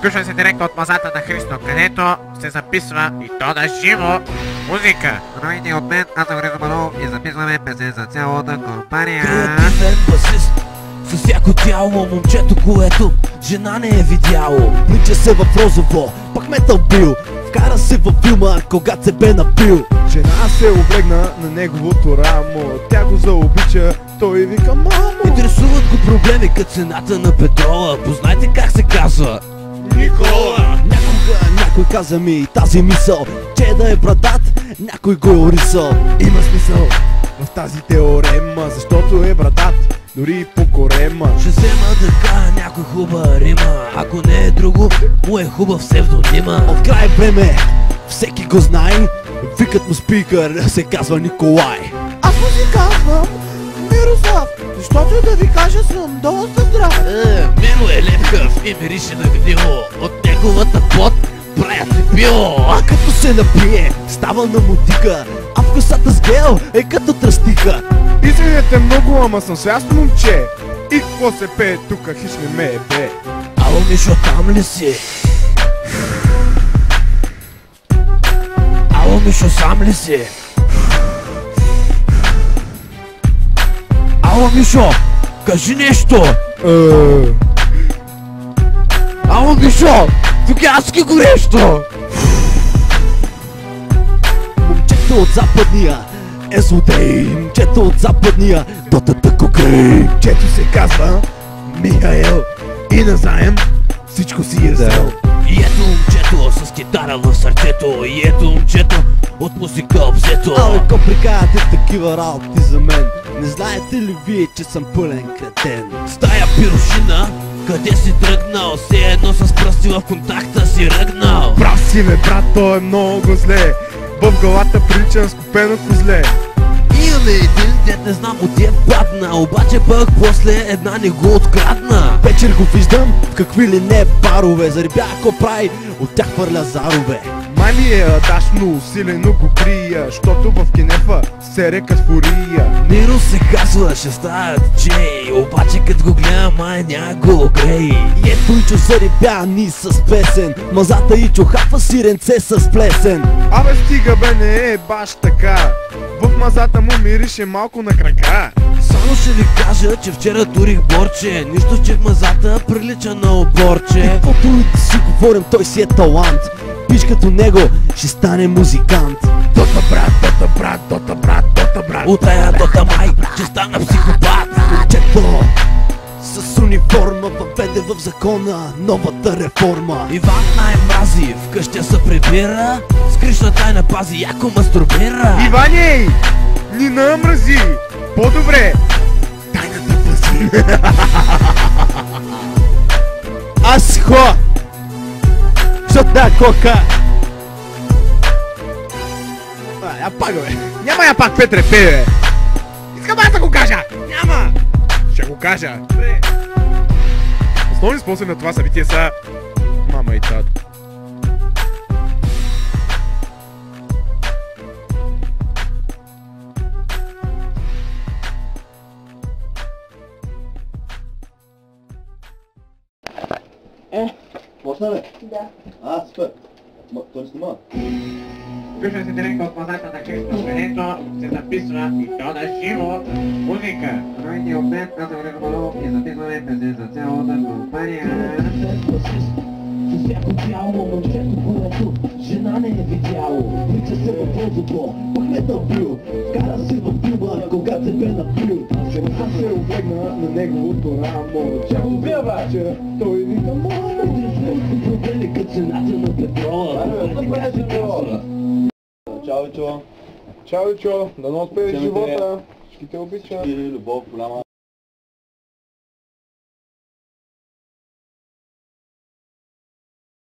Включва се директно от мазата на Христо, където се записва и то на живо музика. Здравейте от мен, аз съм Христо Манолов и записваме песен за цялата компания. Креативен басист със всяко тяло, момчето, което жена не е видяло. Влича се в розово, пак метал бил, вкара се във филма, когато се бе напил. Жена се облегна на неговото рамо, тя го заобича, той вика мамо. Интересуват го проблеми като цената на петрола. Познайте как се казва Никола. Някога някой каза ми тази мисъл, че да е брадат, някой го е орисал. Има смисъл в тази теорема, защото е брадат, дори и по корема. Ще взема да кажа някой хубава рима, ако не е друго, му е хубав псевдонима. От край време всеки го знае, викат му спикър, се казва Николай. Аз му си казвам Мирослав, защото да ви кажа съм доста здрав. Миро е лепкав и мирише на гнило, от неговата пот правят се било. А като се напие, става на мотика, а вкусата с гел е като тръстика. Извинете много, ама съм свясно момче. И какво се пее тука, хищ не ме е бе. Ало, Мишо, там ли си? Ало, Мишо, сам ли си? Ало, Мишо, кажи нещо! Ало, Мишо, тук е адски горещо! Момчето от западния е злодей, момчето от западния дотата кокей. Чето се казва Михаел и назаем всичко си е взел. И ето момчето с китара в сърцето, и ето момчето от музика обзето. Абе, ко прикарате такива работи за мен? Не знаете ли вие, че съм пълен кретен? Стая пирошина, къде си тръгнал? Все едно с пръсти в контакта си ръгнал. Прав си ме, брат, той е много зле. В главата прилича на скупено козле. Имаме един дет, не знам от е падна, обаче пък после една не го открадна. Вечер го виждам в какви ли не барове, заребя ако прави, от тях хвърля зарове. Май ми е дашно, усилено го крия, щото в кенефа се река с фурия. Миро се казва, ще става диджей, обаче като го гледа май няма го грей. И ето Ичо заребя ни с песен, мазата Ичо хапва сиренце с плесен. Абе стига бе, не е баш така, в мазата му мирише малко на крака. Само ще ви кажа, че вчера турих борче, нищо че в мазата прилича на оборче. Каквото и да си говорим, той си е талант, пиш като него ще стане музикант. Дота брат, дота брат, дота брат, дота брат. От тая дота май ще стана психопат. Момчето с униформа въведе в закона новата реформа. Иван най-мрази, вкъщя се прибира, с кришна тайна пази, яко мастурбира. Иваней, ни намрази, по-добре тайната пази. Аз си хора! Що тая кока? Я пак бе, няма я пак Петре пее бе. Искам аз да го кажа, няма. Ще го кажа. Основни способи на това събитие са мама и тато. Почна ли? Да. Супер. Той не снима? Включва се директно от мазата на Христо, където се записва и то на живо музика. Здравейте от мен, аз съм Христо Манолов и записваме песен за цялата компания. С всяко тяло, момчето, което жена не е видяло. Влича се в розово, пак метал бил, вкара се в филма, когато се бе напил. Жена се облегна на неговото рамо, тя го обича, той вика мамо. Интересуват го проблеми като цената на петрола. Чао, Ичо. Чао, Ичо, да не отпееш Чао, живота, ще те обича. Любов голяма.